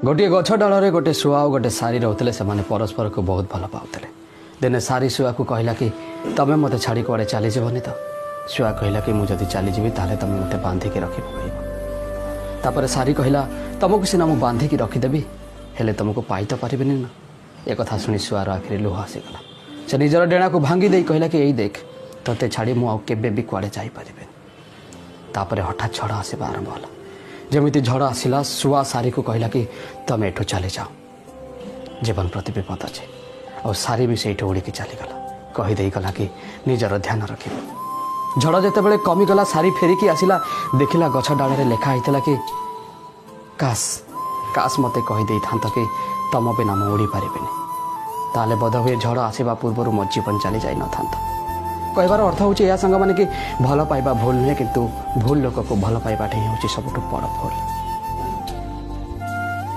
गोटे गछ डाल गोटे शुआ और गोटे सारी रोते से परस्पर को बहुत भल पाते। दिने सारी शुआ को कहला कि तमें मत छाड़ी कुआड़े चलीजनी तो शुआ कहला कि मुझे चलीजी ताले तुम मत बांधिकी रखी पकड़। सारी कहला तुमको सीना मुझे बांधिकी रखीदेवी हेले तुमको पाई तो पारे ना। एक कथा शुणी शुआर आखिरी लुह आसीगला। से निजर डेणा को भांगी दे कहला कि यही देख तोते छाड़ी मुझे भी कुआड़े जापरि। तापर हठात झड़ आसवा आरंभ होला। जमी झड़ आसला शुआ सारी को कहला कि तुम एठू चली जाओ जीवन प्रति विपद अच्छे। और सारी भी से उड़ी चलीगला कहीदे गला कि निजर ध्यान रख। झड़ जिते कमिगला सारी फेरिकी आसला देखला गछ डाल लेखा होता कि काश काश मत कहीदे था कि तुम बिना मुझे उड़ी पारे ताले बोध हुए झड़ आसवा पूर्व मो जीवन चली जाई न था। कहबार अर्थ हूँ या सांग माने कि भल पाइबा भूल नुहे किंतु भूल लोक को भल पाइबाटे हूँ सबुठ बड़ भूल।